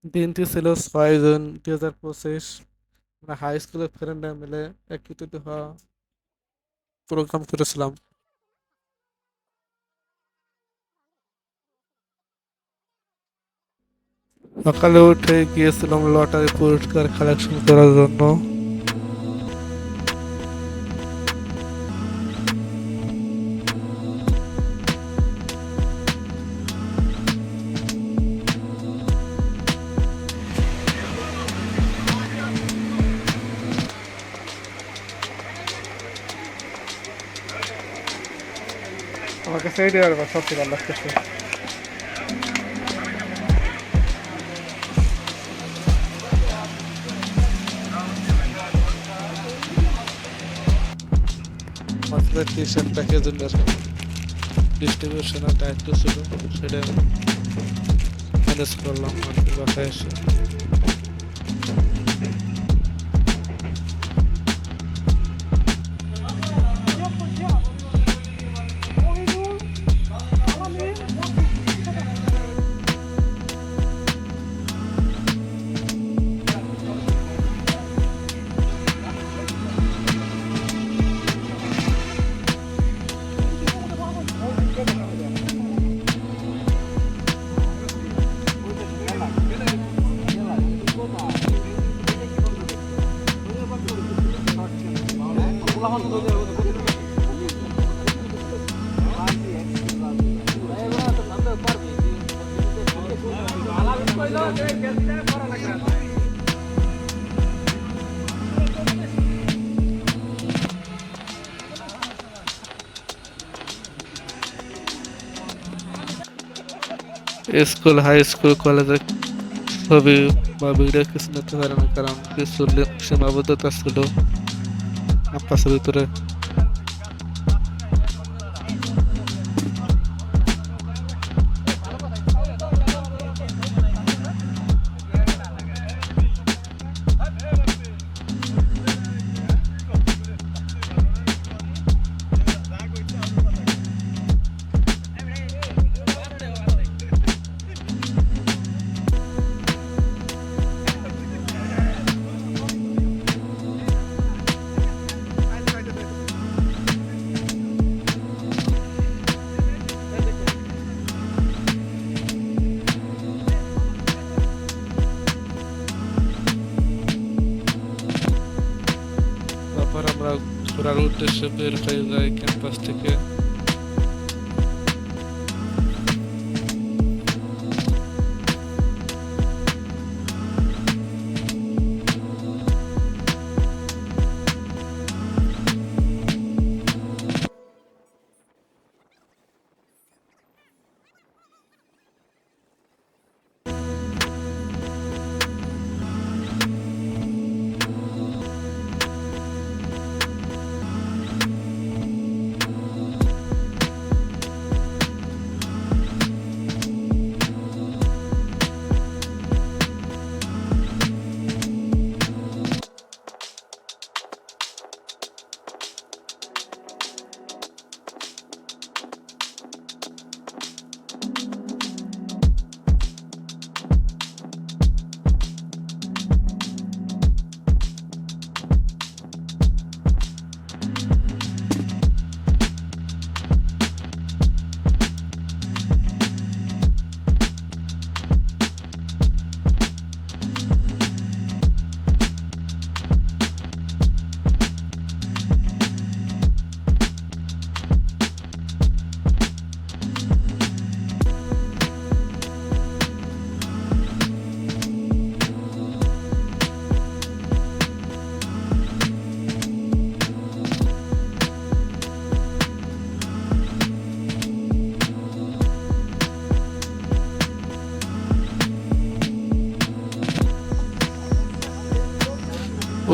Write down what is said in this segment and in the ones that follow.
দিনটি ছিল 6 জুন 2025। আমরা হাই স্কুলের ফ্রেন্ডরা মিলে একত্রিত হওয়া প্রোগ্রাম করেছিলাম। সকালে উঠে গিয়েছিলাম লটারি পুরস্কার কালেকশন করার জন্য। আমার কাছে এইটাই আর সবচেয়ে ভালো লাগতেছে। মাত্র টি শার্ট প্যাকেজিংয়ের ডিস্ট্রিবিউশনের দায়িত্ব ছিল, সেটা ম্যানেজ করলাম আর কি বাসায় এসে। স্কুল, হাই স্কুল, কলেজে ছবি বা ভিডিও কিছু নিতে পারে না, কারণ কিছু সীমাবদ্ধতা ছিল ক্যাম্পাসের ভিতরে। তারপর আমরা ঘোরার উদ্দেশ্যে বের হয়ে যাই ক্যাম্পাস থেকে।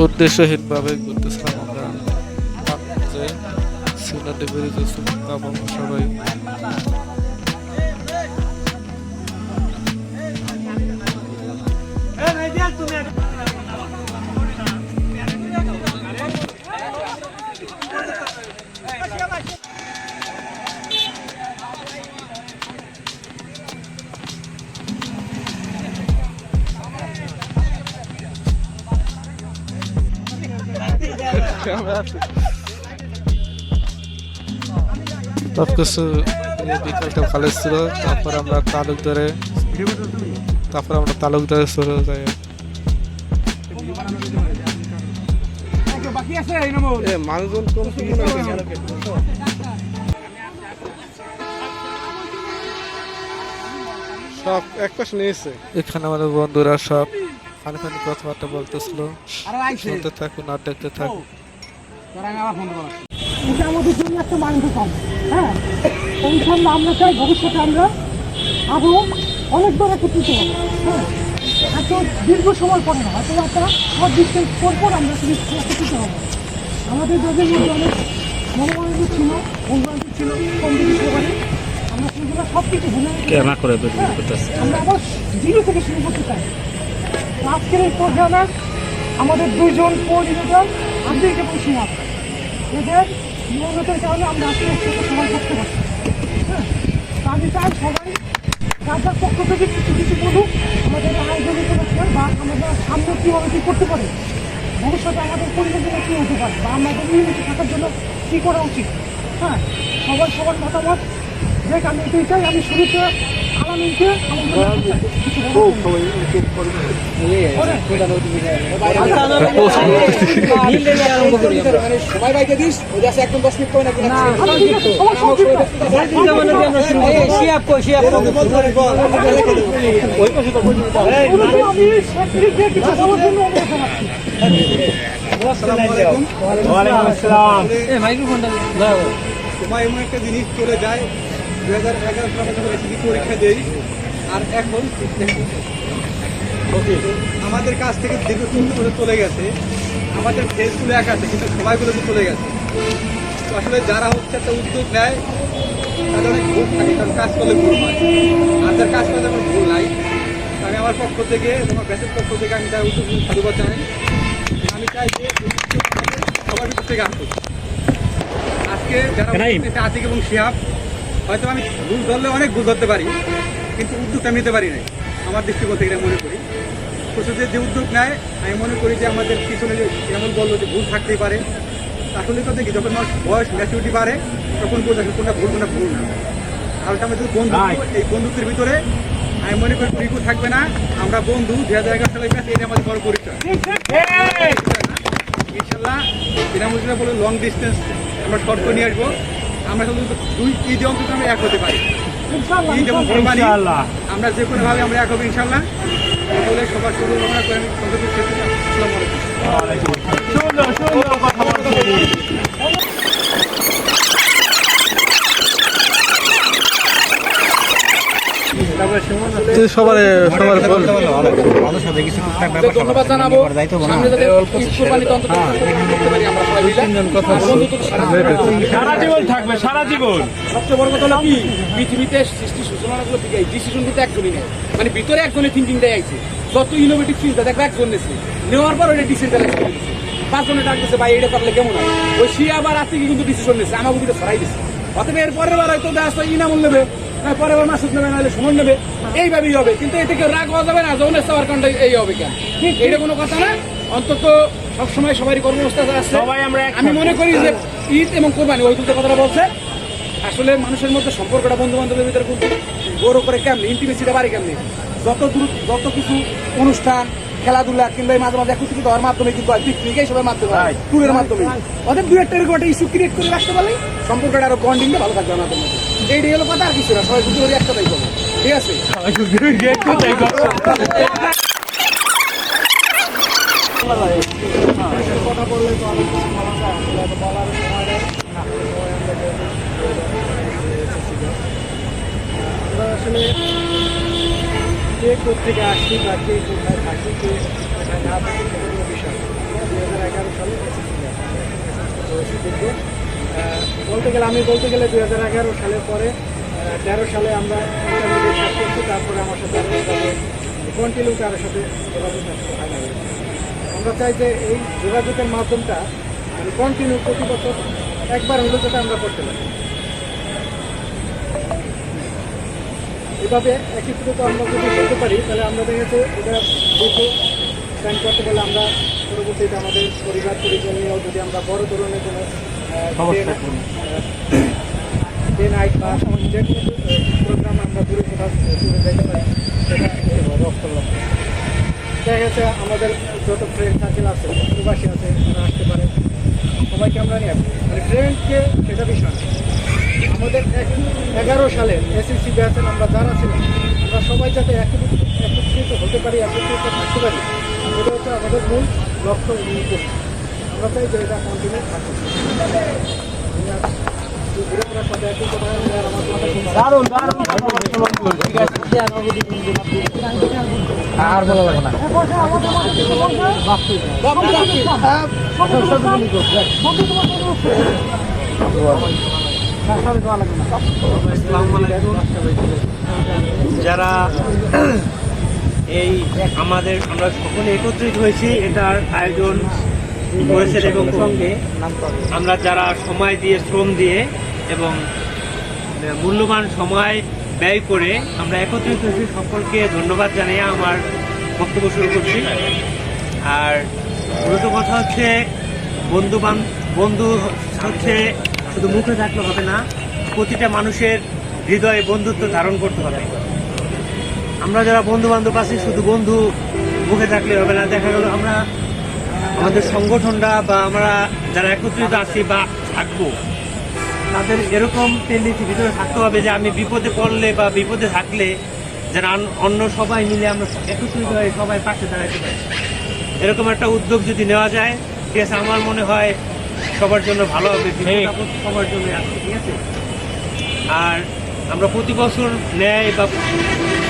উদ্দেশ্যহীনভাবে ঘুরতেছিলাম আমরা, যে সিনারি বেরিয়েছে এবং সবাই। সবকিছু বিকালটা ভালো ছিল। তারপর আমরা তালুকদারে চলে যাই। মানুষজন সব এক পাশে নিয়েছে। এখানে আমাদের বন্ধুরা সব ফানি ফানি কথাবার্তা বলতেছিল। শুনতে থাকুন আর দেখতে থাকুন। এটা আমাদের জন্য একটা মাইন্ডফোন। হ্যাঁ, ইনশাআল্লাহ আমরা চাই ভবিষ্যতে আমরা আরও অনেক দূর একত্রিত হবো। হ্যাঁ, এত দীর্ঘ সময় পরে না, হয়তো একটা সব ডিস্টেন্স পর আমরা একত্রিত হবো। আমাদের যাদের মধ্যে অনেক মনোমানন্দ ছিল, বন্ধুবান্ধব ছিল, কম বেশি সবারই আমরা সেগুলো সব কিছু ভুলে আমরা আবার জিরো থেকে শুরু করতে চাই। আজকের এই প্রোগ্রামে আমাদের দুইজন কোঅর্ডিনেটর আব্দুল এবং সিনাব, এদের নিয়মিতের কারণে আমরা আজকে একসাথে সবাই করতে পারছি। হ্যাঁ, আমি চাই সবাই রাজার পক্ষ থেকে কিছু কিছু বলুক আমাদের আয়োজনের বা আমাদের সামনে কীভাবে কী করতে পারে, ভবিষ্যতে আমাদের পরিবেশনা কী হতে পারে বা আমাদের নিয়মিত থাকার জন্য কী করা উচিত। হ্যাঁ, সবাই সবার মতামত দেখ। আমি এটাই চাই, আমি শুরুতে আলামিনকে সময় বাইকে দিস একদম 10 মিনিট করে নাকি সময় এমন একটা জিনিস চলে যায়। 2011 সালে যখন এসএসসি পরীক্ষা দেই আর এখন আমাদের কাছ থেকে দীর্ঘ 14 বছর চলে গেছে। আমাদের ফেসগুলো এক আছে কিন্তু সময়গুলো তো চলে গেছে। তো আসলে যারা হচ্ছে একটা উদ্যোগ নেয় তাদের অনেক ভুল থাকে, কারণ কাজ করলে ভুল হয়। আর যার কাজ করলে আমার ভুল নাই। আমি আমার পক্ষ থেকে, আমার ব্যাসের পক্ষ থেকে আমি তার উদ্যোগ সাধুবাদ জানাই। আমি চাই যে সবার ভিতর থেকে আসুক। আজকে যারা আতিক এবং শিহাব, হয়তো আমি ভুল ধরলে অনেক ভুল ধরতে পারি, কিন্তু উদ্যোগটা নিতে পারি নাই আমার দৃষ্টিকোণ থেকে মনে করি। প্রশাসনের যে উদ্যোগ নেয় আমি মনে করি যে আমাদের পিছনে যেমন বললো যে ভুল থাকতেই পারে, আসলে তো দেখি যখন আমার বয়স ম্যাচুরিটি বাড়ে তখন বোঝা কোনটা ভুল কোনটা ভুল না। তাহলে আমাদের বন্ধু, এই বন্ধুত্বের ভিতরে আমি মনে করি রিকু থাকবে না। আমরা বন্ধু 2011 সালের ম্যাচ, এটা আমাদের বড় পরিচয়। ইনশাল্লাহ বিনামূল্যে বলে লং ডিস্টেন্স আমরা শর্ট করে নিয়ে আসবো। আমরা শুধু দুই ঈদে অন্তত আমরা এক হতে পারি। ঈদ এবং কোরবানি আমরা যে কোনোভাবে আমরা এক হবো ইনশাল্লাহ। বলে সবার শুভকামনা করে আমি সংক্ষেপে শেষ করছি। আসসালামু ধন্যবাদ জানাবো। সামনে যাতে কোরবানি তন্ত্র করতে পারি আমরা সবাই মিলে। সারা জীবন থাকবে, সারা জীবন। সবচেয়ে বড় কথা হলো কি, পৃথিবীতে সৃষ্টি সূচনাগুলো দিকে ডিসিশন দিতে একজনই নেই, মানে ভিতরে একজনের থিঙ্কিংটাই আইছে। যত ইনোভেটিভ চিন্তা দেখবে একজন নেছে, নেওয়ার পর ওইটা ডিসেন্ট্রালাইজ করে দিচ্ছে। 5 জনে ডাক দিচ্ছে ভাই এটা করলে কেমন হয়, ওই সে আবার আজকে কিন্তু ডিসিশন নিচ্ছে, আমাকে কিন্তু সরাই দিচ্ছে। অতএব এর পরের বার হয়তো আসলে ইনামুল নেবে, পরের বার মাসুদ নেবে, নাহলে সুমন নেবে, এইভাবেই হবে। কিন্তু এ থেকে রাগ হওয়া যাবে না, যৌনের চাওয়ার কারণটা এই হবে কেন, এইটা কোনো কথা না। অন্তত সবসময় সবারই কর্মব্যবস্থা আছে। আমি মনে করি যে ঈদ এবং কোরবানি ওই দুটো কথাটা বলছে, আসলে মানুষের মধ্যে সম্পর্কটা বন্ধু বান্ধবের ভিতরে কিন্তু বড় করে কেমনি ইন্টিমেসিটা বাড়ি কেমনি, যত কিছু অনুষ্ঠান খেলাধুলা কিংবা মাঝে মাঝে একত্রিত হওয়ার মাধ্যমে কিন্তু পিকনিক এইসবের মাধ্যমে ট্যুরের মাধ্যমে ওদের দু একটা এরকম একটা ইস্যু ক্রিয়েট করে রাখতে পারলে সম্পর্কটা আরো বন্ডিংটা ভালো থাকবে আমাদের মধ্যে। এইটাই হলো কথা, আর কিছু না। সবাই বুঝতে পারি একটাই করবো, ঠিক আছে? কথা বললে তো আরো কিছু বলা যায়, বলার আমরা আসলে কে কোথেকে আসছি বা কে কোথায় থাকি, কে কোথায় না থাকি, সেটা কোনো বিষয় না। 2011 সালে বলতে গেলে 2011 সালের পরে 13 সালে আমরা ইন্টারমিডিয়েট শেষ করছি। তারপরে আমার সাথে কন্টিনিউ কারোর সাথে যোগাযোগ হয় না। আমরা চাই যে এই যোগাযোগের মাধ্যমটা মানে কন্টিনিউ প্রতি বছর একবার হলেও যেটা আমরা করতে পারি। এভাবে একীকৃত আমরা যদি করতে পারি তাহলে আমরা দেখেছি এটা দীর্ঘ স্পেন্ড করতে পারলে আমরা পরবর্তীতে আমাদের পরিবার পরিজন নিয়েও যদি আমরা বড় ধরনের কোনো ডে নাইট বা যে কোনো প্রোগ্রাম আমরা দূরে কোথাও দূরে যাইতে পারি সেটা রক্তর লক্ষ্য দেখা গেছে আমাদের যত ফ্রেন্ড সার্কেল আছে প্রবাসী আছে তারা আসতে পারে সবাইকে আমরা নিয়ে আসি মানে ফ্রেন্ডকে সেটা বিষয় না। আমাদের 11 সালের এসএসসি ব্যাচের আমরা যারা ছিলাম আমরা সবাই যাতে একত্রিত হতে পারি একত্রিত থাকতে পারি এটা হচ্ছে আমাদের মূল লক্ষ্য উন্নীত আমরা চাই যে এটা কন্টিনিউ থাকুক। আর বলা লাগবে না। যারা এই আমরা সকলে একত্রিত হয়েছি, এটার আয়োজন করেছেন এবং সঙ্গে আমরা যারা সময় দিয়ে শ্রম দিয়ে এবং মূল্যবান সময় ব্যয় করে আমরা একত্রিত হয়েছি, সকলকে ধন্যবাদ জানিয়ে আমার বক্তব্য শুরু করছি। আর মূলত কথা হচ্ছে বন্ধু হচ্ছে শুধু মুখে থাকলে হবে না, প্রতিটা মানুষের হৃদয়ে বন্ধুত্ব ধারণ করতে হবে। আমরা যারা বন্ধু বান্ধব আছি শুধু বন্ধু মুখে থাকলে হবে না, দেখা গেল আমরা আমাদের সংগঠনটা বা আমরা যারা একত্রিত আছি বা থাকবো তাদের এরকম টেন্ডেন্সি ভিতরে থাকতে হবে যে আমি বিপদে পড়লে বা বিপদে থাকলে যারা অন্য সবাই মিলে আমরা একত্রিত হয়ে সবাই পাশে দাঁড়াতে পারি। এরকম একটা উদ্যোগ যদি নেওয়া যায়, ঠিক আছে, আমার মনে হয় সবার জন্য ভালো হবে, সবার জন্য আছে, ঠিক আছে। আর আমরা প্রতি বছর ন্যায় বা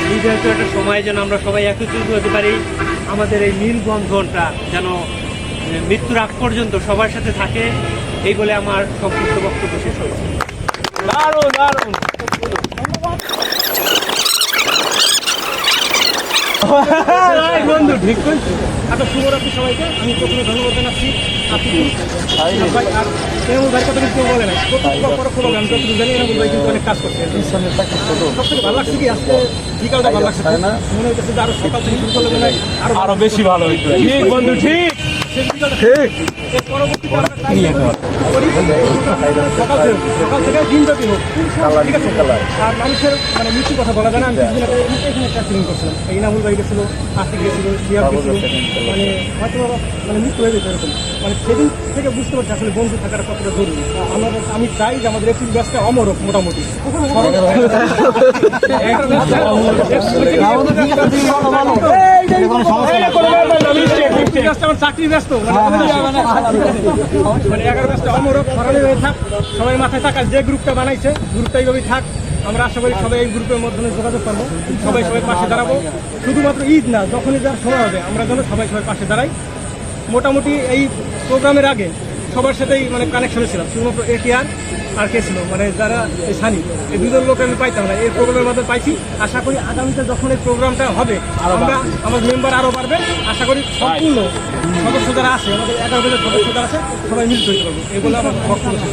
নির্ধারিত একটা সময় যেন আমরা সবাই একত্রিত হতে পারি, আমাদের এই মেলবন্ধনটা যেন মৃত্যুর আগ পর্যন্ত সবার সাথে থাকে, এই বলে আমার সংক্ষিপ্ত বক্তব্য শেষ হয়েছে। দারুণ দারুণ। বন্ধু ঠিক করছি। আচ্ছা, শুভরাত্রি সবাইকে। আমি প্রথমে ধন্যবাদ জানাচ্ছি আতিকুল ভাই আর এনামুল ভাই, কথা কেউ বলে নাই প্রোগ্রাম যতটুকু জানি এনামুল ভাই কিন্তু অনেক কাজ করছে। সবথেকে ভালো লাগছে কি আজকে বিকালটা ভালো লাগছে, মনে হইতেছে যে আরো সকাল থেকে শুরু করলে মনে হয় আরো বেশি ভালো হইতো। ঠিক বন্ধু ঠিক। এর পরবর্তীতে আমরা চাই সকাল থেকে দিনব্যাপী হোক, ঠিক আছে। আর মানুষের মানে মৃত্যু কথা বলা যায় না। আমি কিছুদিন আগে এখানে একটা ফিলিং করছিলাম, এই ইনামুল ভাই গেছিল, আর্থিক গেছিল, জিয়া গেছিল, মানে হয়তো মানে মৃত্যু হয়ে যেত এরকম। মানে সেদিন থেকে বুঝতে পারছি আসলে বন্ধু থাকাটা কতটা জরুরি। আমি চাই যে আমাদের একটু ব্যাসটা অমর হোক মোটামুটি। আমার চাকরি ব্যস্ত মানে 11 ব্যস্ত অমর হোক, ফরানি হয়ে থাক, সবাই মাথায় থাক। আর যে গ্রুপটা বানাইছে গ্রুপটা এইভাবেই থাক। আমরা আশা করি সবাই এই গ্রুপের মাধ্যমে যোগাযোগ করবো, সবাই পাশে দাঁড়াবো। শুধুমাত্র ঈদ না, যখনই যার সময় হবে আমরা যেন সবাই পাশে দাঁড়াই। মোটামুটি এই প্রোগ্রামের আগে সবার সাথেই মানে কানেকশনে ছিলাম, শুধুমাত্র এটিআর আর কে ছিল মানে যারা এই সানি, এই দুজন লোক আমি পাইতাম না, এই প্রোগ্রামের মাধ্যমে পাইছি। আশা করি আগামীতে যখন এই প্রোগ্রামটা হবে আমরা আমার মেম্বার আরও বাড়বে। আশা করি সম্পূর্ণ সদস্য যারা আছে, আমাদের 11 জনের সদস্য যারা আছে সবাই মিলিত হইতে পারবো, এগুলো আমার বক্তব্য।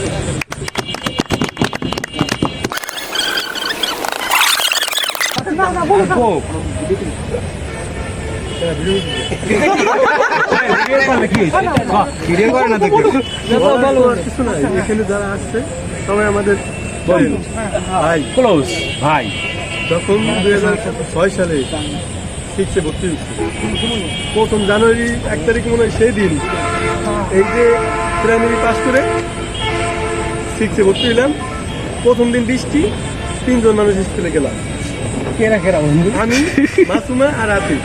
না না বলে দাও। এখানে যারা আসছে সবাই আমাদের ভাই ক্লোজ ভাই। যখন 2006 সালে 6-এ ভর্তি হয়েছি, প্রথম জানুয়ারি 1 তারিখ মনে হয় সেই দিন এই যে প্রাইমারি পাস করে 6-এ ভর্তি হইলাম। প্রথম দিন বৃষ্টি, 3 জন মানুষ স্কুলে গেলাম, আমি, মাসুমা আর আতিক।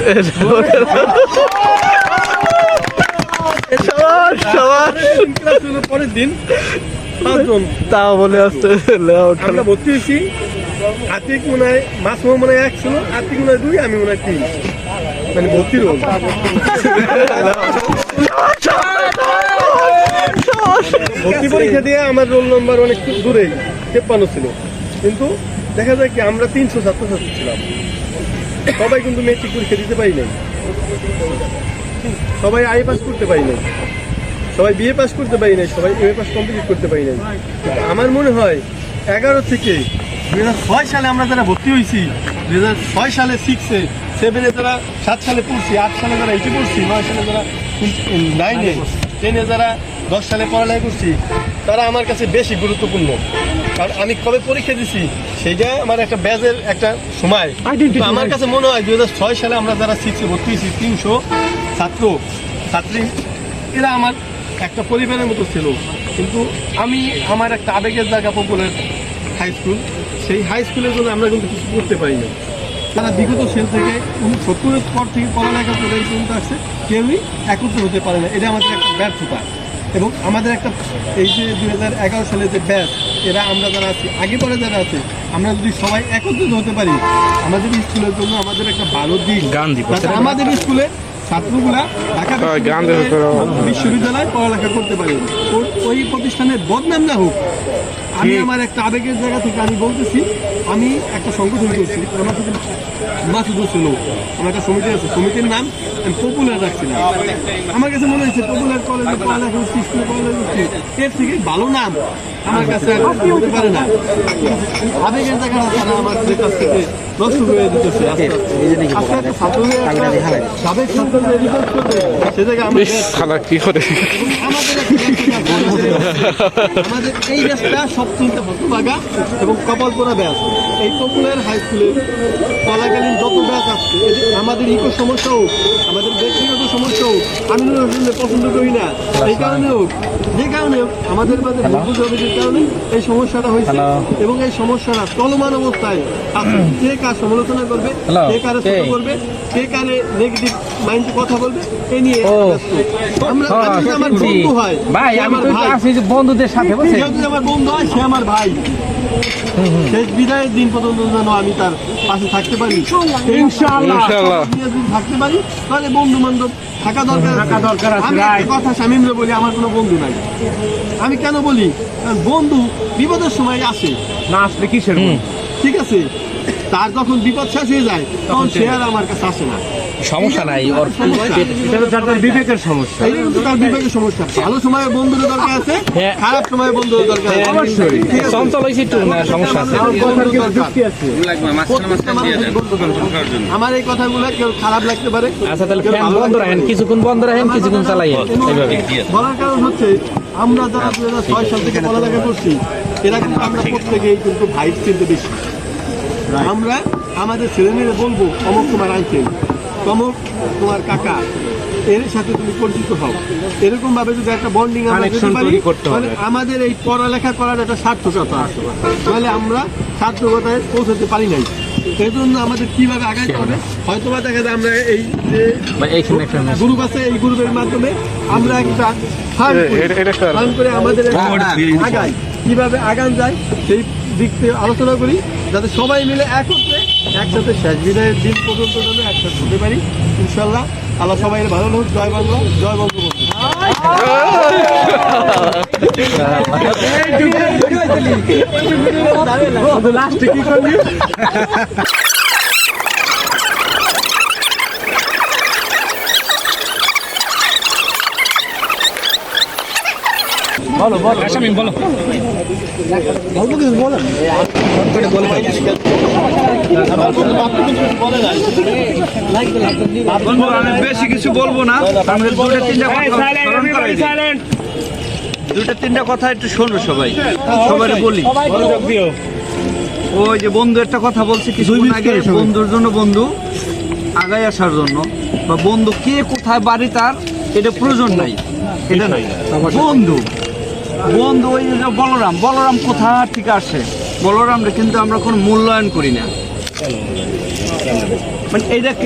পরের দিন 5 জন তাও বলে আসতে আমরা ভর্তি হয়েছি। আতিক মনে হয়, মাসুমা মনে হয় 1 ছিল, আতিক মনে হয় 2, আমি মনে হয় 3, মানে ভর্তি রোল। ভর্তি পরীক্ষা দিয়ে আমার রোল নম্বর অনেক দূরেই 53 ছিল, কিন্তু দেখা যায় কি আমরা 300 ছাত্রছাত্রী ছিলাম। সবাই কিন্তু মেট্রিক পরীক্ষা দিতে পারি নাই, সবাই আই পাস করতে পারি নাই, সবাই বিএ পাস করতে পারি নাই, সবাই এমএ পাস কমপ্লিট করতে পারি নাই। আমার মনে হয় 11 থেকে 2006 সালে আমরা যারা ভর্তি হয়েছি, 2006 সালে 6-এ, 7-এ যারা 7 সালে পড়ছি, 8 সালে যারা 8-এ পড়ছি, 9 সালে যারা 9-এ 10-এ যারা 10 সালে পড়ালেখা করছি তারা আমার কাছে বেশি গুরুত্বপূর্ণ। কারণ আমি কবে পরীক্ষা দিছি সেইটা আমার একটা ব্যাজের একটা সময়। তো আমার কাছে মনে হয় 2006 সালে আমরা যারা 6-এ ভর্তি হয়েছি 300 ছাত্র ছাত্রী, এরা আমার একটা পরিবারের মতো ছিল। কিন্তু আমি আমার একটা আবেগের জায়গা পপুলার হাই স্কুল, সেই হাই স্কুলের জন্য আমরা কিন্তু কিছু করতে পারি না। তারা বিগত সেল থেকে 70-এর পর থেকে পড়ালেখা করে এই পর্যন্ত আসছে, কেউই একত্র হতে পারে না। এটা আমাদের একটা ব্যর্থতা। এবং আমাদের একটা এই যে 2011 সালে যে ব্যাচ, এরা আমরা যারা আছি আগে পরে যারা আছে, আমরা যদি সবাই একত্রিত হতে পারি আমাদের স্কুলের জন্য আমাদের একটা ভালো দিক। যাতে আমাদের স্কুলে ছাত্রগুলা ঢাকা বিশ্ববিদ্যালয়ে পড়ালেখা করতে পারে, ওই প্রতিষ্ঠানের বদনাম না হোক। আমি আমার একটা আবেগের জায়গা থেকে আমি বলতেছি, আমি একটা সংগঠন করছি, আমার সাথে মাসুদও ছিল, আমার একটা সমিতি আছে, সমিতির নাম আমি পপুলার রাখছিলাম। আমার কাছে মনে হয়েছে পপুলার কলেজে পড়ালেখা করছি, স্কুলে পড়ালেখা করছি, এর থেকে ভালো নাম আমার কাছে হতে পারে না। আবেগের জায়গাটা তারা আমাদের কাছ থেকে নষ্ট করে দিতেছে। আস্তে ছাত্রদের সাবেক ছাত্রদের রিপোর্ট করবে, সে জায়গায় খালা কি করে আমাদের এই ব্যাচটা সবচেয়ে হতভাগা এবং কপাল পোড়া ব্যাচ। এই পপুলার হাই স্কুলে চলাকালীন যত ব্যাচ আসছে, আমাদের ইকো সমস্যা হোক, আমাদের ব্যক্তিগত সমস্যা হোক, আমি পছন্দ করি না, এই কারণে হোক, যে কারণে হোক, আমাদের মাঝে বুঝাবুঝির কারণে এই সমস্যাটা হয়েছে। এবং এই সমস্যাটা চলমান অবস্থায় আছে। কে কার সমালোচনা করবে, কে কারে ছোট করবে, কে কারে নেগেটিভ মাইন্ডে কথা বলবে, এ নিয়ে আমরা আমার বন্ধু হয় ভাই, আমি তো আছি যে বন্ধুদের সাথে বসে যেহেতু আমার বন্ধু হয়, সে আমার ভাই। শেষ বিদায়ের দিন পর্যন্ত যেন আমি তার পাশে থাকতে পারি, ইনশাআল্লাহ যদি থাকতে পারি, তাহলে বন্ধু বান্ধব থাকা দরকার। আমি একটা কথা শামীমরে বলি, আমার কোনো বন্ধু নাই। আমি কেন বলি, কারণ বন্ধু বিপদের সময় আসে, না আসলে কিসের ঠিক আছে, তার যখন বিপদ শেষ হয়ে যায় তখন সে আর আমার কাছে আসে না। সমস্যা নাই, ওর বিবেকের সমস্যা, এই কিন্তু তার বিবেকের সমস্যা। ভালো সময়ে বন্ধুর দরকার আছে, খারাপ সময়ে বন্ধুর দরকার আছে। অবশ্যই চঞ্চল হয়েছে একটু সমস্যা আছে। আমার এই কথাগুলো কেউ খারাপ লাগতে পারে। আচ্ছা তাহলে ফ্যান বন্ধ রাখেন, কিছুক্ষণ বন্ধ রাখেন, কিছুক্ষণ চালাইয়েন। এইভাবে বলার কারণ হচ্ছে, আমরা যারা 2006 সাল থেকে পড়ালেখা করছি, এরা কিন্তু আমরা প্রত্যেকেই কিন্তু ভাইব চিনতে বেশি। আমরা আমাদের ছেলেমেয়েরা বলবো, অমুক তোমার আঙ্কেল, তমুক তোমার কাকা, এর সাথে তুমি পরিচিত হও। এরকম ভাবে যদি একটা বন্ডিং আমরা করতে পারি, তাহলে আমাদের এই পড়ালেখা করার একটা সার্থকতা আছে। তাহলে আমরা সার্থকতায় পৌঁছাতে পারি নাই। এই জন্য আমাদের কিভাবে আগাইতে হবে, হয়তো বা দেখা যায় আমরা এই যে গ্রুপ আছে, এই গ্রুপের মাধ্যমে আমরা একটা ফান্ড করে আমাদের আগাই, কিভাবে আগান যায় সেই দিক থেকে আলোচনা করি, যাতে সবাই মিলে একসাথে শেষ বিদায়ের দিন পর্যন্ত যেন একসাথে হতে পারি। ইনশাল্লাহ আল্লাহ সবাই ভালো হোক। জয় বাংলা, জয় বঙ্গবন্ধু। লাস্টে কি করবি? বলো বলো শামীম বলো। বেশি কিছু বলবো না, আমাদের দুইটা তিনটা কথা একটু শোনো সবাই, সবাই বলি। ওই যে বন্ধু একটা কথা বলছে কিছুদিন আগে, বন্ধুর জন্য বন্ধু আগায় আসার জন্য, বা বন্ধু কে কোথায় বাড়ি তার এটা প্রয়োজন নাই, এটা নাই। বন্ধু বন্ধু ওই যে বলরাম কোথা থেকে আসে, বলরামটা কিন্তু আমরা কোনো মূল্যায়ন করি না। মানে এইটা কি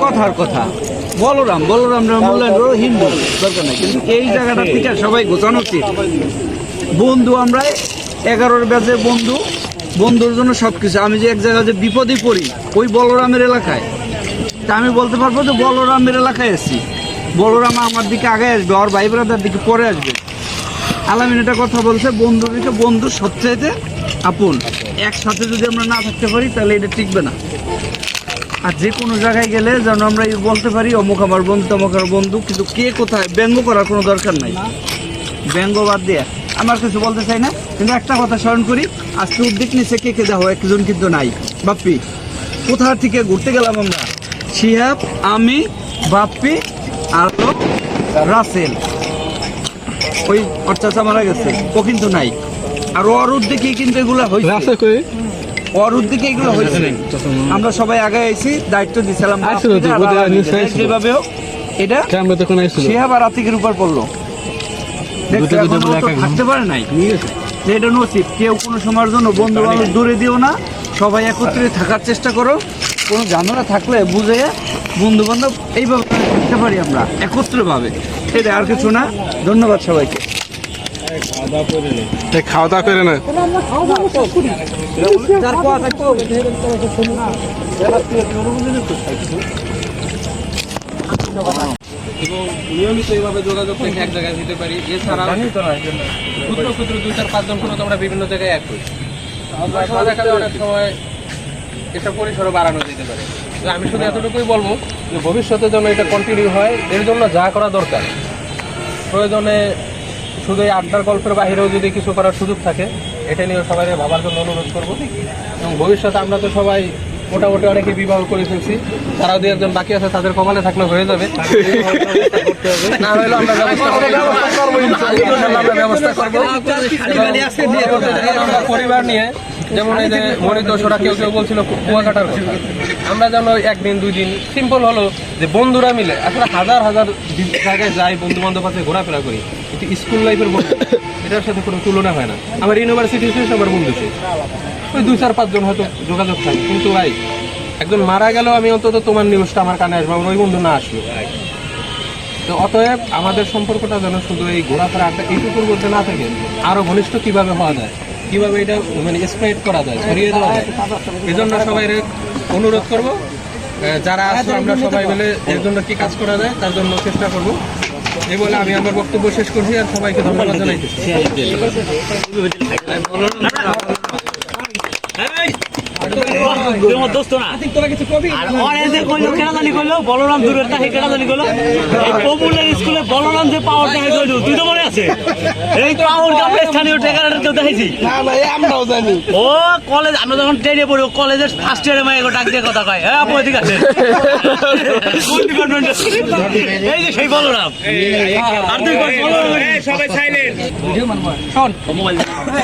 কথার কথা, বলরামরা মূল্যায়ন করো, হিন্দু দরকার নাই। কিন্তু এই জায়গাটা থেকে সবাই গোছানো উচিত। বন্ধু আমরা 11 ব্যাচের বন্ধু, বন্ধুর জন্য সবকিছু। আমি যে এক জায়গায় যে বিপদে পড়ি ওই বলরামের এলাকায়, তা আমি বলতে পারবো যে বলরামের এলাকায় এসেছি, বলরাম আমার দিকে আগে আসবে, আর ভাই ব্রাদার দিকে পরে আসবে। আলামিন এটা কথা বলছে, বন্ধুর সবচাইতে আপন। একসাথে যদি আমরা না থাকতে পারি তাহলে এটা টিকবে না। আর যে কোনো জায়গায় গেলে যেন আমরা বলতে পারি অমুক আমার বন্ধু, তমুক আমার বন্ধু। কিন্তু কে কোথায় ব্যঙ্গ করার কোনো দরকার নাই, ব্যঙ্গ বাদ দিয়ে আমার কিছু বলতে চাই না। কিন্তু একটা কথা স্মরণ করি, আজকে উদ্যোগ নিচ্ছে কে দেখো, একজন কিন্তু নাই। বাপ্পি কোথা থেকে ঘুরতে গেলাম আমরা, শিহাব, আমি, বাপ্পি আর হলো রাসেল, ওই ওর চাচা মারা গেছে, ও কিন্তু নাই। আর ওর উদ্যোগে কিন্তু এগুলো হয়েছে, ওর উদ্যোগে এগুলো হয়েছে। আমরা সবাই আগে আইছি, দায়িত্ব দিয়েছিলাম যেভাবে হোক এটা শেহাব আর আতিকের উপর পড়লো। থাকতে পারে নাই, এটা নসিব। কেউ কোনো সময়ের জন্য বন্ধু বান্ধব দূরে দিও না, সবাই একত্রে থাকার চেষ্টা করো। কোনো ঝামেলা থাকলে বুঝে বন্ধু বান্ধব এইভাবে থাকতে পারি আমরা একত্রভাবে, এটা আর কিছু না। ধন্যবাদ সবাইকে। খাওয়া দাওয়া করে না তাহলে আমরা খাওয়া দাওয়া শেষ করি। যার কোয়া থাকতো এবং নিয়মিত এইভাবে যোগাযোগ রেখে এক জায়গায় দিতে পারি। এছাড়া ক্ষুদ্র ক্ষুদ্র 2-4-5 জন করে তো আমরা বিভিন্ন জায়গায় এক করি। দেখা যায় অনেক সময় এটা পরিসরও বাড়ানো যেতে পারে। তো আমি শুধু এতটুকুই বলবো যে ভবিষ্যতে যেন এটা কন্টিনিউ হয়, এর জন্য যা করা দরকার প্রয়োজনে শুধু এই আড্ডার গল্পের বাহিরেও যদি কিছু করার সুযোগ থাকে এটা নিয়ে সবাই ভাবার জন্য অনুরোধ করবো। এবং ভবিষ্যতে আমরা তো সবাই মোটামুটি অনেকে বিবাহ করে ফেলছি, তারাও 2-1 জন বাকি আছে, তাদের কপালে থাকলে হয়ে যাবে। না হলেও আমরা ব্যবস্থা করবো। আমরা পরিবার নিয়ে যেমন এই যে মনিদোষরা কেউ কেউ বলছিল কুয়াকাটার কথা, আমরা যেন 1 দিন 2 দিন সিম্পল হলো যে বন্ধুরা মিলে, আসলে হাজার হাজার জায়গায় যাই, বন্ধু বান্ধব আছে, ঘোরাফেরা করি, কিন্তু স্কুল লাইফের বন্ধু এটার সাথে কোনো তুলনা হয় না। আমার ইউনিভার্সিটি শেষ, আমার বন্ধু শেষ, ওই 2-4-5 জন হয়তো যোগাযোগ থাকে, কিন্তু ভাই একজন মারা গেলেও আমি অন্তত তোমার নিউজটা আমার কানে আসবো, আমার ওই বন্ধু না আসলো। তো অতএব আমাদের সম্পর্কটা যেন শুধু এই ঘোরাফেরা আড্ডা এইটুকুর মধ্যে না থাকে, আরো ঘনিষ্ঠ কিভাবে হওয়া যায়, কিভাবে এটা মানে স্প্রেড করা যায়, ছড়িয়ে দেওয়া যায়, এই জন্য সবাই অনুরোধ করবো। যারা আছে আমরা সবাই মিলে এর জন্য কি কাজ করা যায় তার জন্য চেষ্টা করবো। এই বলে আমি আমার বক্তব্য শেষ করছি, আর সবাইকে ধন্যবাদ জানাইতেছি। বলরাম দূরের তাকে কেনা জানি করলো পপুলার স্কুলে বলরাম যে পাওয়ার দেখা গেল, তুই তো মনে আছে এই পাওয়ার কাপড়ে স্থানীয় টেকারের কেউ দেখেছি। আমরাও জানি ও কলেজ, আমরা যখন ট্রেনে পড়ি কলেজের ফার্স্ট ইয়ারে মাইকে ডাক দিয়ে কথা কয়, হ্যাঁ আপু ঠিক আছে কোন ডিপার্টমেন্ট, এই যে সেই বলরাম। আর তুই সবাই সাইলেন্ট।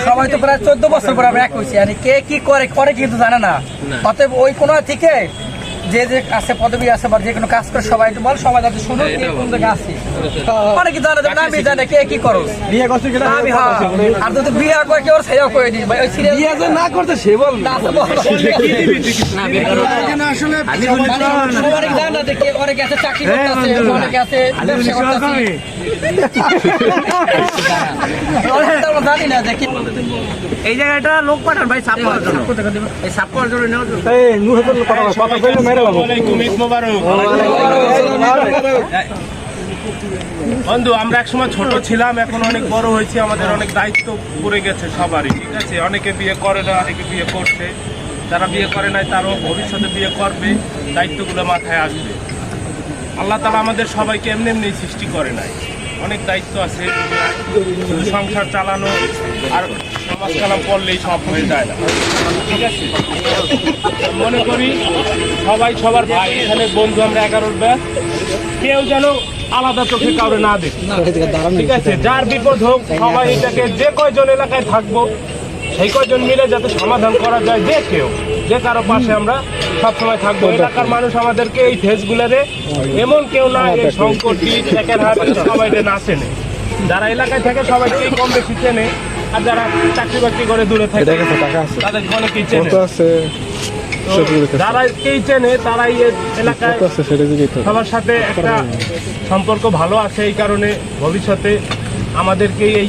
সবাই তো প্রায় 14 বছর পরে আমরা এক হয়েছি, আর কে কি করে করে কিন্তু জানে না। অতএব ওই কোনো থেকে যে যে আছে পদবী আছে বা যে কোনো কাজ করে সবাই একটু বল, সবাই যাতে শুনুক কে কোন জায়গায় আছে। অনেকে জানে না, আমি জানে কে কি করো বিয়ে করছে কিনা, আমি হ্যাঁ। আর যদি বিয়ে করে কেউ সেও করে দিই ভাই, ওই সিরিয়াস বিয়ে যে না করতে সে বল না না বিয়ে করো না। আসলে আমি অনেক জানে না যে কে অনেক আছে চাকরি করতেছে, অনেক আছে ব্যবসা করতেছে, আমরা জানি না যে কি এই জায়গাটা লোক পাঠান ভাই সাপ করার জন্য, এই সাপ করার জন্য নেওয়ার জন্য। এই নুরুল কথা কইলে মেরে লাগবো। বন্ধু আমরা একসময় ছোট ছিলাম, এখন অনেক বড় হয়েছি, আমাদের অনেক দায়িত্ব পড়ে গেছে সবারই, ঠিক আছে। অনেকে বিয়ে করে না, অনেকে বিয়ে করছে, যারা বিয়ে করে নাই তারাও ভবিষ্যতে বিয়ে করবে, দায়িত্বগুলো মাথায় আসবে। আল্লাহ তাআলা আমাদের সবাইকে এমনি এমনি সৃষ্টি করে নাই, অনেক দায়িত্ব আছে। শুধু সংসার চালানো আর নামাজ কালাম পড়লেই সব হয়ে যায় না, ঠিক আছে। মনে করি সবাই সবার ভাই, এখানে বন্ধু আমরা 11 ব্যাচ, কেউ যেন আলাদা চোখে কাউরে না দেখে, ঠিক আছে। যার বিপদ হোক সবাই এটাকে, যে কয়জন এলাকায় থাকবো সেই কয়জন মিলে যাতে সমাধান করা যায়, যে কেউ যে কারো পাশে আমরা সবসময় থাকবো। এলাকার মানুষ আমাদেরকে এই ফেসগুলোরে এমন কেউ না এই সংকটটি একের হাত সবাই না চেনে, যারা এলাকায় থাকে সবাইকে কম বেশি চেনে, আর যারা চাকরি বাকরি করে দূরে থাকে তাদের অনেকেই চেনে। যারা কেই চেনে তারাই এলাকায় সবার সাথে একটা সম্পর্ক ভালো আছে, এই কারণে ভবিষ্যতে আমাদেরকে এই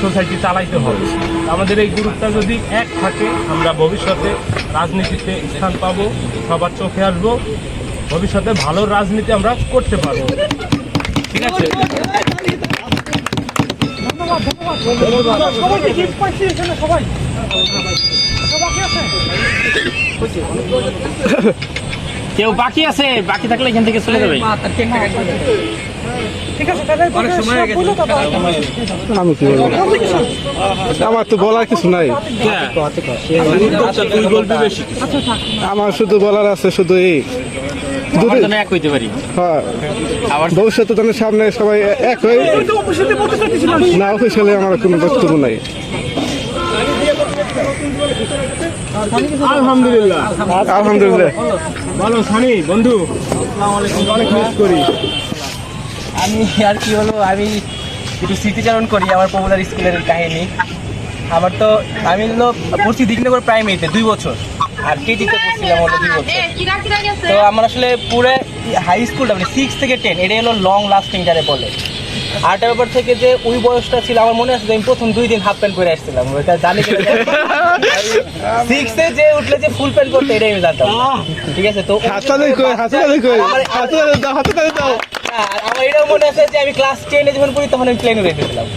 সোসাইটি চালাইতে হবে। আমাদের এই গ্রুপটা যদি এক থাকে, আমরা ভবিষ্যতে রাজনীতিতে স্থান পাবো, সবার চোখে আসবো, ভবিষ্যতে ভালো রাজনীতি আমরা করতে পারবো, ঠিক আছে। সবাইকে গিফট পাইছি এখানে সবাই বাকি আছে, কেউ বাকি আছে, বাকি থাকলে এখান থেকে চলে যাবে। ঠিক আছে তাদের অনেক সময় হয়ে গেছে। আমি কি বলবো, আমার তো বলার কিছু নাই। আমার শুধু বলার আছে শুধু এই আমার জন্য এক হইতে পারি। হ্যাঁ আবার ভবিষ্যতে তাদের সামনে সবাই এক হয়ে না, অফিসিয়ালি আমার কোনো বক্তব্য নাই। আলহামদুলিল্লাহ আলহামদুলিল্লাহ। ভালো সানি বন্ধু, অনেক মিস করি। আমি আর কি হলো, আমি একটু স্মৃতিচারণ করি আমার পপুলার স্কুলের কাহিনী। আমার তো আমি হলো পড়ছি দিগনগর প্রাইমারিতে 2 বছর, আর কেজিতে পড়ছিলাম হলো 2 বছর। তো আমার আসলে পুরো হাই স্কুলটা মানে 6 থেকে 10 এটাই হলো লং লাস্টিং যারে বলে। আরটার ব্যাপার থেকে যে ওই বয়সটা ছিল আমার মনে আছে যে আমি প্রথম 2 দিন হাফ প্যান্ট পরে আসছিলাম, ওইটা জানি 6-এ যে উঠলে যে ফুল প্যান্ট পরতে এটাই আমি জানতাম, ঠিক আছে। তো হাততালি কই, হাততালি কই, হাততালি দাও, হাততালি দাও। আর আমার এটাও মনে আছে যে আমি ক্লাস 10-এ যখন পড়ি তখন আমি প্লেনে উঠেছিলাম।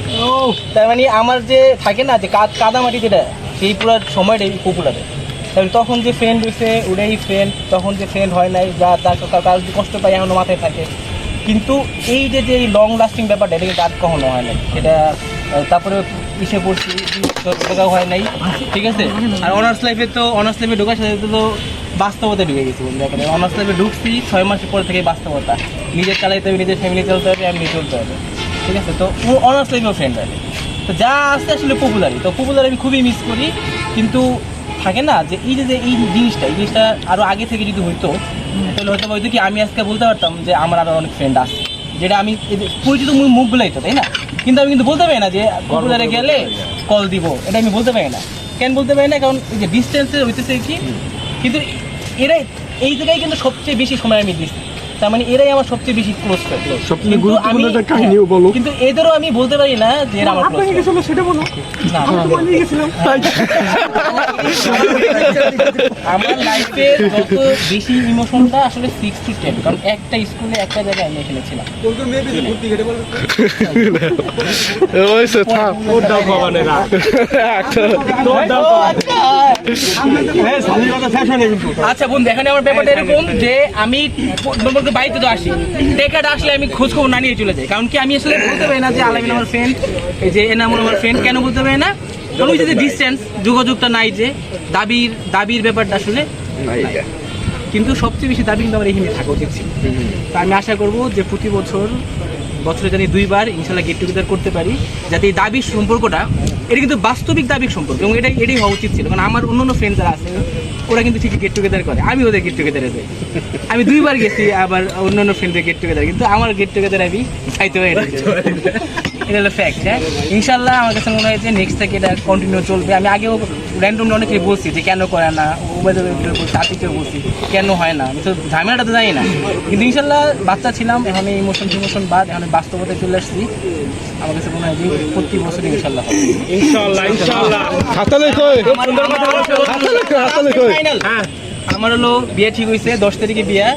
তার মানে আমার যে থাকে না যে কাদামাটি যেটা, সেই পুরো সময়টাই পপুলারে। তখন যে ফ্রেন্ড হয়েছে ওটাই ফ্রেন্ড, তখন যে ফ্রেন্ড হয় নাই যা তার কষ্ট পাই এখনো মাথায় থাকে। কিন্তু এই যে এই লং লাস্টিং ব্যাপারটা এটা কিন্তু আর কখনো হয় নাই। এটা তারপরে ইসে পড়ছি ঢোকাও হয় নাই, ঠিক আছে। আর অনার্স লাইফে ঢোকার সাথে তো বাস্তবতা ঢুকে গেছি বন্ধু। এখানে অনার্স লাইফে ঢুকছি 6 মাসের পর থেকে বাস্তবতা, নিজের চালাইতে হবে, নিজের ফ্যামিলি চলতে হবে, আমি চলতে হবে, ঠিক আছে। তো অনার্স লাইফেও ফ্রেন্ড আছে। তো যা আসছে আসলে পপুলারি, তো পপুলার আমি খুবই মিস করি। কিন্তু থাকে না যে এই জিনিসটা আরও আগে থেকে যদি হইতো তাহলে হয়তো কি আমি আজকে বলতে পারতাম যে আমার আরও অনেক ফ্রেন্ড আছে, যেটা আমি পরিচিত মুখগুলাই তো, তাই না। কিন্তু আমি কিন্তু বলতে পারি না যে পপুলারে গেলে কল দিব, এটা আমি বলতে পারি না। কেন বলতে পারি না? কারণ এই যে ডিস্টেন্সে হইতেছে কি, কিন্তু এরাই এই জায়গায় কিন্তু সবচেয়ে বেশি সময় আমি দিচ্ছি। তার মানে এরাই আমার সবচেয়ে বেশি ক্লোজ ফ্রেন্ড। সবচেয়ে গুরুত্বপূর্ণ একটা কাহিনীও বলো। কিন্তু এদেরও আমি বলতে পারি না যে এরা আমার আপনাকে close গেছিল সেটা বলো। না, নিয়ে গেছিলাম আমার লাইফে যত বেশি ইমোশনটা আসলে 6 to 10, কারণ একটা স্কুলে একটা জায়গায় আমি এখানে ছিলাম। কোন কোন মেয়ে বেশি ভর্তি কেটে বলবে? ওই সে থাম। তোর দাও ভবানেরা, তোর দাও। আচ্ছা বন্ধু, এখানে আমার ব্যাপারটা এরকম যে আমি বলতে বাড়িতে তো আসি, টেকাটা আসলে আমি খোঁজ খবর না নিয়ে চলে যাই। কারণ কি আমি আসলে বলতে পারি না যে আলামিন আমার ফ্রেন্ড, এই যে এনামুল আমার ফ্রেন্ড। কেন বলতে পারি না? কারণ ওই যে ডিস্টেন্স, যোগাযোগটা নাই, যে দাবির ব্যাপারটা আসলে নাই। কিন্তু সবচেয়ে বেশি দাবি কিন্তু আমার এখানে থাকা উচিত ছিল। তা আমি আশা করবো যে প্রতি বছরে জানি 2 বার ইনশাল্লাহ গেট টুগেদার করতে পারি, যাতে এই দাবির সম্পর্কটা এটা কিন্তু বাস্তবিক দাবির সম্পর্ক, এবং এটাই হওয়া উচিত ছিল। কারণ আমার অন্য ফ্রেন্ড যারা আছে ওরা কিন্তু ঠিকই গেট টুগেদার করে, আমি ওদের গেট টুগেদারে যাই। আমি 2 বার গেছি আবার অন্যান্য ফ্রেন্ডদের গেট টুগেদার, কিন্তু আমার গেট টুগেদার আমি চাইতে পারি না। এটা হলো ফ্যাক্ট। হ্যাঁ, ইনশাল্লাহ আমার কাছে মনে হয় যে নেক্সট থেকে এটা কন্টিনিউ চলবে। আমি আগেও র্যান্ডমলি অনেকেই বলছি যে কেন করে না, বলছি আতিকেও বলছি কেন হয় না, আমি তো ঝামেলাটা তো জানি না। কিন্তু ইনশাল্লাহ বাচ্চা ছিলাম, এখন ইমোশন বাদ, এখন বাস্তবতায় চলে আসছি। আমার কাছে মনে হয় যে প্রতি বছর ইনশাল্লাহ হবে। ইনশাআল্লাহ হাততালি কই, হাততালি কই। ফাইনাল আমার হলো বিয়ে ঠিক হয়েছে, 10 তারিখে বিয়ে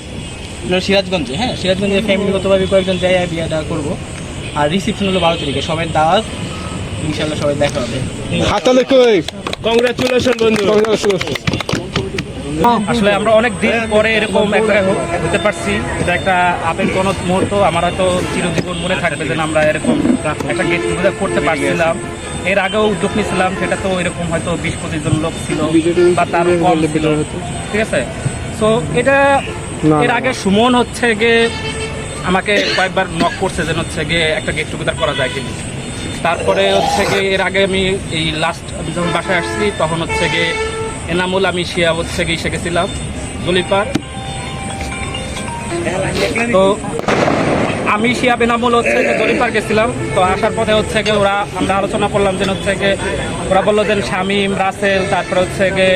হলো সিরাজগঞ্জে। হ্যাঁ, সিরাজগঞ্জে ফ্যামিলিগতভাবে কয়েকজন যাই বিয়েটা করবো। আর রিসেপশন হলো 12 তারিখে, সবাই দাওয়াত, ইনশাল্লাহ সবাই দেখা হবে। হাততালি কই। কংগ্রাচুলেশন বন্ধু। আসলে আমরা অনেক দিন পরে এরকম একটা হতে পারছি, এটা একটা আবেগজনক মুহূর্ত। আমার হয়তো চিরজীবন মনে থাকবে যেন আমরা এরকম একটা গেট টুগেদার করতে পারছিলাম। এর আগেও উদ্যোগ নিয়েছিলাম, সেটা তো এরকম হয়তো 20-25 জন লোক ছিল বা তারও কম ছিল, ঠিক আছে। সো এটা এর আগে সুমন হচ্ছে গিয়ে আমাকে কয়েকবার নক করছে যেন হচ্ছে গিয়ে একটা গেট টুগেদার করা যায় কিনা। তারপরে হচ্ছে গিয়ে এর আগে আমি এই লাস্ট যখন বাসায় আসছি তখন হচ্ছে গিয়ে এনামুল, আমি শিয়া হচ্ছে গিয়ে এসে গেছিলাম জলিপার। তো আমি শিয়া বেনামুল হচ্ছে যে জলিপার গেছিলাম। তো আসার পথে হচ্ছে গিয়ে আমরা আলোচনা করলাম যে হচ্ছে গিয়ে ওরা বললো যে শামিম, রাসেল, তারপরে হচ্ছে গিয়ে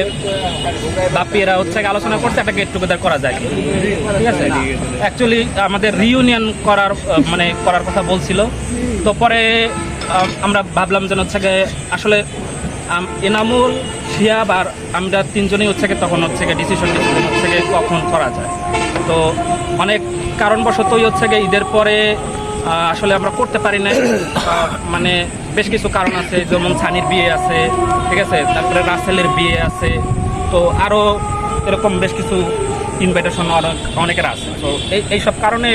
বাপি, এরা হচ্ছে গিয়ে আলোচনা করছে একটা গেট টুগেদার করা যায়, ঠিক আছে। অ্যাকচুয়ালি আমাদের রিইউনিয়ন করার কথা বলছিল। তো পরে আমরা ভাবলাম যে হচ্ছে গিয়ে আসলে এনামুল, শিয়াব আর আমরা 3 জনেই হচ্ছে গিয়ে তখন হচ্ছে গিয়ে ডিসিশন নিয়েছিলাম হচ্ছে গিয়ে কখন করা যায়। তো অনেক কারণবশতই হচ্ছে গিয়ে ঈদের পরে আসলে আমরা করতে পারি না। মানে বেশ কিছু কারণ আছে, যেমন সানির বিয়ে আছে, ঠিক আছে, তারপরে রাসেলের বিয়ে আছে, তো আরও এরকম বেশ কিছু ইনভাইটেশন অনেকের আছে। তো এইসব কারণে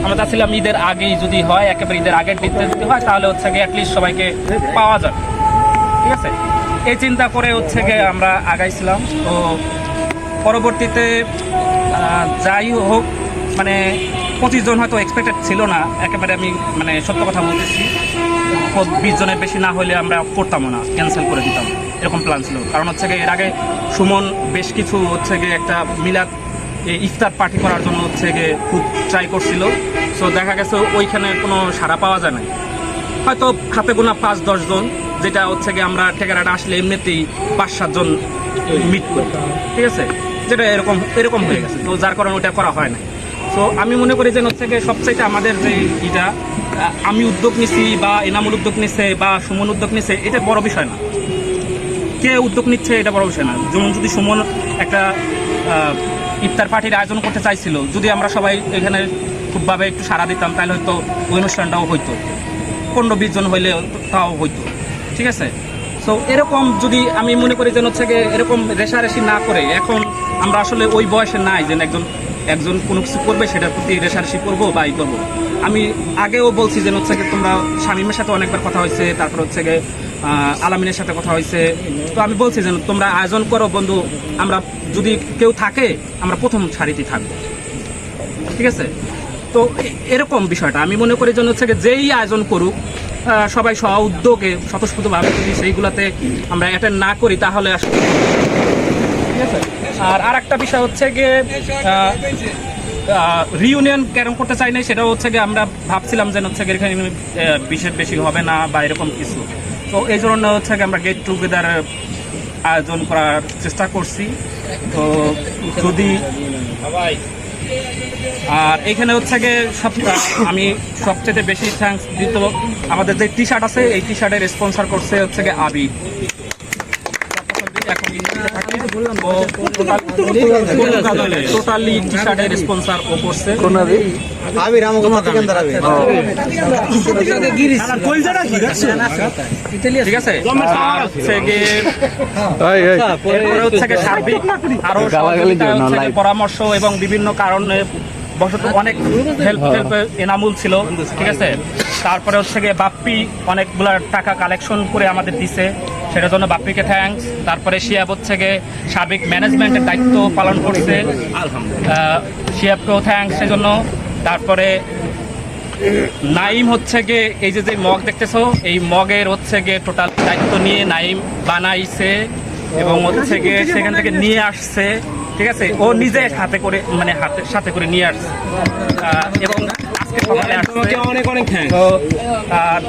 আমরা চাচ্ছিলাম ঈদের আগেই যদি হয়, একেবারে ঈদের আগের দিতে যদি হয় তাহলে হচ্ছে গিয়ে অ্যাটলিস্ট সবাইকে পাওয়া যাবে, ঠিক আছে। এই চিন্তা করে হচ্ছে গিয়ে আমরা আগাইছিলাম। তো পরবর্তীতে যাই হোক মানে 25 জন হয়তো এক্সপেক্টেড ছিল না, একেবারে আমি মানে সত্য কথা বলতেছি। 20 জনের বেশি না হলে আমরা করতামও না, ক্যান্সেল করে দিতাম, এরকম প্ল্যান ছিল। কারণ হচ্ছে গিয়ে এর আগে সুমন বেশ কিছু হচ্ছে গিয়ে একটা মিলাদ ইফতার পার্টি করার জন্য হচ্ছে গিয়ে খুব ট্রাই করছিল। সো দেখা গেছে ওইখানে কোনো সাড়া পাওয়া যায় না, হয়তো হাতে গোনা 5-10 জন, যেটা হচ্ছে গিয়ে আমরা ঠেকারাটা আসলে এমনিতেই 5-7 জন মিট করি, ঠিক আছে, যেটা এরকম হয়ে গেছে। তো যার কারণে ওটা করা হয় না। তো আমি মনে করি যে হচ্ছে গিয়ে সবচাইতে আমাদের যে এটা আমি উদ্যোগ নিছি বা এনামুল উদ্যোগ নিচ্ছে বা সুমন উদ্যোগ নিচ্ছে, এটা বড় বিষয় না। কে উদ্যোগ নিচ্ছে এটা বড় বিষয় না। যেমন যদি সুমন একটা ইফতার পার্টির আয়োজন করতে চাইছিল, যদি আমরা সবাই এখানে খুবভাবে একটু সাড়া দিতাম, তাহলে হয়তো ওই অনুষ্ঠানটাও হইতো, 15-20 জন হইলে তাও হইতো, ঠিক আছে। সো এরকম যদি আমি মনে করি যে হচ্ছে গিয়ে এরকম রেশারেশি না করে, এখন আমরা আসলে ওই বয়সে নাই যে একজন কোনো কিছু করবে সেটার প্রতি রেশারেশি করবো বা ই করবো। আমি আগেও বলছি যে হচ্ছে গিয়ে তোমরা শামীমের সাথে অনেকবার কথা হয়েছে, তারপর হচ্ছে গিয়ে আলামিনের সাথে কথা হয়েছে। তো আমি বলছি যে তোমরা আয়োজন করো বন্ধু, আমরা যদি কেউ থাকে আমরা প্রথম সারিতে থাকবো, ঠিক আছে। তো এরকম বিষয়টা আমি মনে করি যে হচ্ছে গিয়ে যেই আয়োজন করুক, সবাই স্ব উদ্যোগে স্বতঃস্ফূর্তভাবে যদি সেইগুলাতে আমরা অ্যাটেন্ড না করি তাহলে আসলে, ঠিক আছে। আর একটা বিষয় হচ্ছে গিয়ে রিইউনিয়ন কেন করতে চাই না, সেটা হচ্ছে গিয়ে আমরা ভাবছিলাম যে হচ্ছে গিয়ে এখানে বিশেষ বেশি হবে না বা এরকম কিছু। তো এই জন্য হচ্ছে গিয়ে আমরা গেট টুগেদার আয়োজন করার চেষ্টা করছি। তো যদি আর এখানে হচ্ছে গিয়ে আমি সবচেয়ে বেশি থ্যাঙ্কস দিতে, আমাদের যে টি শার্ট আছে এই টি শার্টের স্পন্সর করছে হচ্ছে গিয়ে আবি। টোটালি টি শার্টের স্পন্সর ও করছে। ঠিক আছে, সার্বিক আরো পরামর্শ এবং বিভিন্ন কারণে বশত অনেক হেল্প এনামুল ছিল, ঠিক আছে। তারপরে হচ্ছে গিয়ে বাপ্পি অনেকগুলা টাকা কালেকশন করে আমাদের দিছে, সেটার জন্য বাপ্পিকে থ্যাঙ্কস। তারপরে শিয়াব হচ্ছে গিয়ে সার্বিক ম্যানেজমেন্টের দায়িত্ব পালন করছে, শিয়াবকেও থ্যাঙ্কস সেজন্য। তারপরে নাইম হচ্ছে গিয়ে এই যে মগ দেখতেছো, এই মগের হচ্ছে গিয়ে টোটাল দায়িত্ব নিয়ে নাইম বানাইছে এবং হচ্ছে গিয়ে সেখান থেকে নিয়ে আসছে, ঠিক আছে। ও নিজে হাতে করে মানে সাথে করে নিয়ে আসছে এবং আজকে সকালে আসছে, অনেক অনেক থ্যাঙ্কস। তো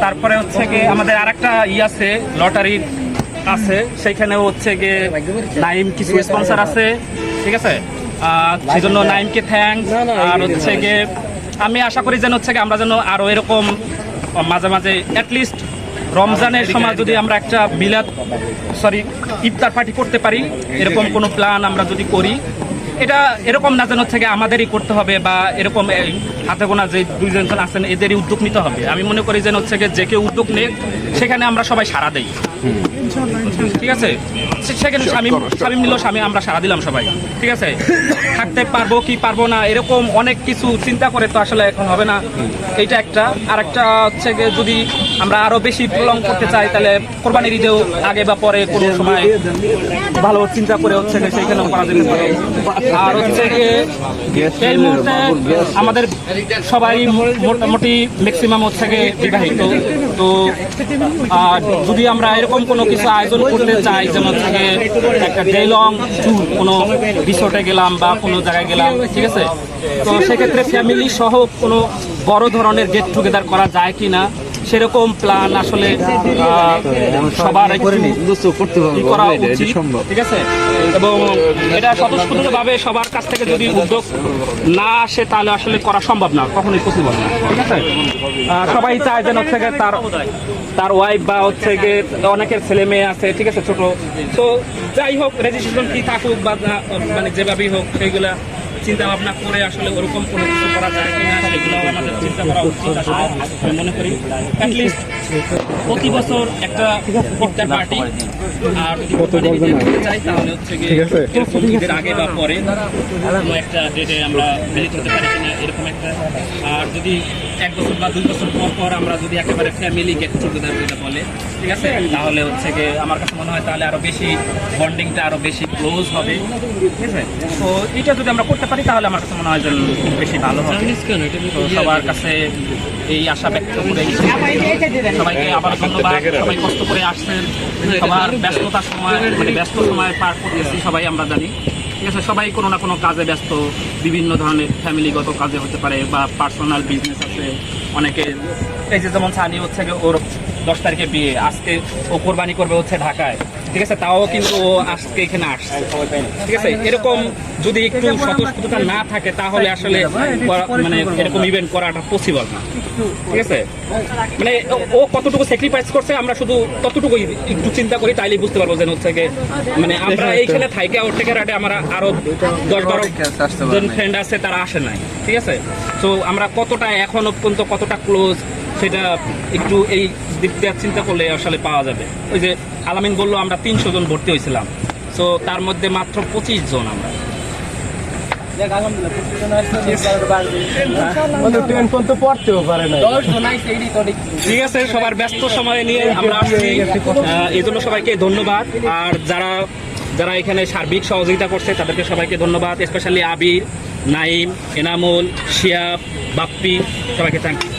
তারপরে হচ্ছে গিয়ে আমাদের আরেকটা আছে লটারির আছে, সেইখানেও হচ্ছে গিয়ে নাইম কিছু স্পন্সর আছে, ঠিক আছে। সেই জন্য নাইমকে থ্যাঙ্কস। আর হচ্ছে গিয়ে আমি আশা করি যেন হচ্ছে আমরা যেন আরো এরকম মাঝে মাঝে অ্যাটলিস্ট রমজানের সময় যদি আমরা একটা ইফতার পার্টি করতে পারি, এরকম কোনো প্ল্যান আমরা যদি করি, এটা এরকম না যেন হচ্ছে আমাদেরই করতে হবে বা এরকম হাতে গোনা যে 2 জন আছেন এদেরই উদ্যোগ নিতে হবে। আমি মনে করি যেন হচ্ছে যে কেউ উদ্যোগ নেই সেখানে আমরা সবাই সাড়া দেই, ঠিক আছে। সেখানে শামীম নিল, আমরা সাড়া দিলাম সবাই, ঠিক আছে। থাকতে পারবো কি পারবো না এরকম অনেক কিছু চিন্তা করে তো আসলে এখন হবে না, এইটা একটা। আর একটা হচ্ছে গিয়ে যদি আমরা আরো বেশি প্রলং করতে চাই তাহলে কোরবানির ঈদেও আগে বা পরে কোনো সময় ভালো চিন্তা করে হচ্ছে গিয়ে সেইখানেও করা যেতে পারে। আর হচ্ছে গিয়ে এই মুহূর্তে আমাদের সবাই মোটামুটি ম্যাক্সিমাম হচ্ছে গিয়ে বিবাহিত। তো যদি আমরা এরকম কোনো কিছু আয়োজন করতে চাই, যেমন হচ্ছে গিয়ে একটা ডে লং ট্যুর, কোনো রিসোর্টে গেলাম বা কোনো জায়গায় গেলাম, ঠিক আছে। তো সেক্ষেত্রে ফ্যামিলি সহ কোনো বড় ধরনের গেট টুগেদার করা যায় কি না সেরকম প্ল্যান আসলে সবার করা উচিত, ঠিক আছে। এবং এটা স্বতঃস্ফূর্তভাবে সবার কাছ থেকে যদি উদ্যোগ না আসে তাহলে আসলে করা সম্ভব না, কখনোই পসিবল না, ঠিক আছে। সবাই চায় যেন হচ্ছে গিয়ে তার ওয়াইফ বা হচ্ছে গিয়ে অনেকের ছেলে মেয়ে আছে, ঠিক আছে, ছোট। তো যাই হোক রেজিস্ট্রেশন কি থাকুক বা মানে যেভাবেই হোক সেইগুলা চিন্তা ভাবনা করে আসলে ওরকম কোনো কিছু করা যায় কিনা সেগুলো আমাদের চিন্তা করা উচিত। আসলে আমি মনে করি অ্যাটলিস্ট প্রতি বছর একটা ইফতার পার্টি, আর যদি করতে চাই তাহলে হচ্ছে গিয়ে ঈদের আগে বা পরে কোনো একটা ডেটে আমরা মিলিত হতে পারি কিনা এরকম একটা। আর যদি 1 বছর বা 2 বছর পর পর আমরা যদি একেবারে ফ্যামিলি গেট টুগেদার যেটা বলে, ঠিক আছে, তাহলে হচ্ছে গিয়ে আমার কাছে মনে হয় তাহলে আরো বেশি বন্ডিংটা আরো বেশি ক্লোজ হবে, ঠিক আছে। তো এটা যদি আমরা করতে পারি তাহলে আমার কাছে মনে হয় যে খুব বেশি ভালো হবে। তো সবার কাছে এই আশা ব্যক্ত করে সবাইকে আবার ধন্যবাদ। সবাই কষ্ট করে আসছেন, সবার ব্যস্ততার সময় মানে ব্যস্ত সময় পার করতেছি সবাই আমরা জানি, ঠিক আছে। সবাই কোনো না কোনো কাজে ব্যস্ত, বিভিন্ন ধরনের ফ্যামিলিগত কাজে হতে পারে বা পার্সোনাল বিজনেস আছে অনেকে। এই যে যেমন সানি হচ্ছে গিয়ে ওর 10 তারিখে বিয়ে, আজকে ও কোরবানি করবে হচ্ছে ঢাকায়, ঠিক আছে, তাও কিন্তু ও আজকে এখানে আসছে, ঠিক আছে। এরকম যদি একটু স্বতঃস্ফূর্ততা না থাকে তাহলে আসলে মানে এরকম ইভেন্ট করাটা পসিবল না, ঠিক আছে। মানে ও কতটুকু স্যাক্রিফাইস করছে আমরা শুধু ততটুকুই একটু চিন্তা করি, তাইলেই বুঝতে পারবো যে হচ্ছে গিয়ে মানে আমরা এইখানে থাইকে ওর থেকে রাটে আমরা আরো 10-12 জন ফ্রেন্ড আছে তারা আসে নাই, ঠিক আছে। তো আমরা কতটা এখনো পর্যন্ত কতটা ক্লোজ সেটা একটু এই দিক দিয়ে চিন্তা করলে আসলে পাওয়া যাবে। ওই যে আলামিন বললো আমরা 300 জন ভর্তি হয়েছিলাম, তো তার মধ্যে মাত্র 25 জন আমরা। ঠিক আছে, সবার ব্যস্ত সময় নিয়ে আমরা আসছি, এই জন্য সবাইকে ধন্যবাদ। আর যারা যারা এখানে সার্বিক সহযোগিতা করছে তাদেরকে সবাইকে ধন্যবাদ, স্পেশালি আবির, নাইম, এনামুল, শিয়াব, বাপ্পি, সবাইকে থ্যাংক ইউ।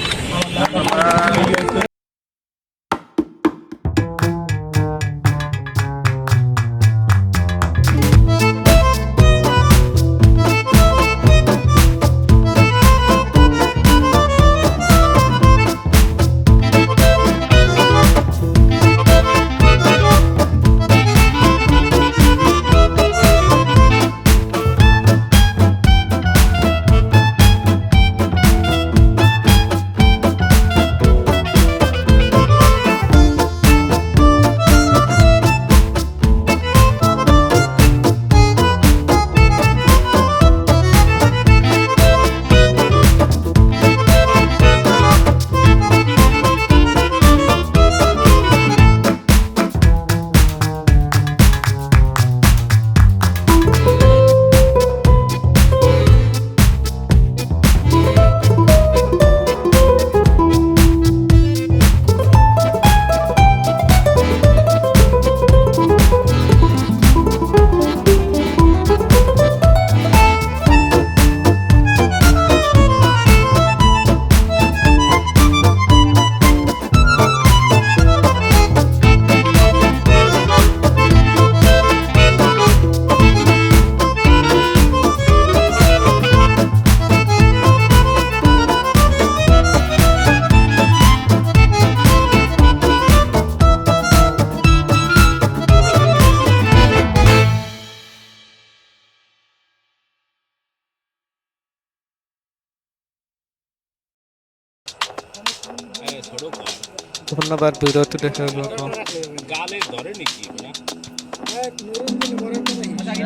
ধন্যবাদ ভিডিওটি দেখার জন্য।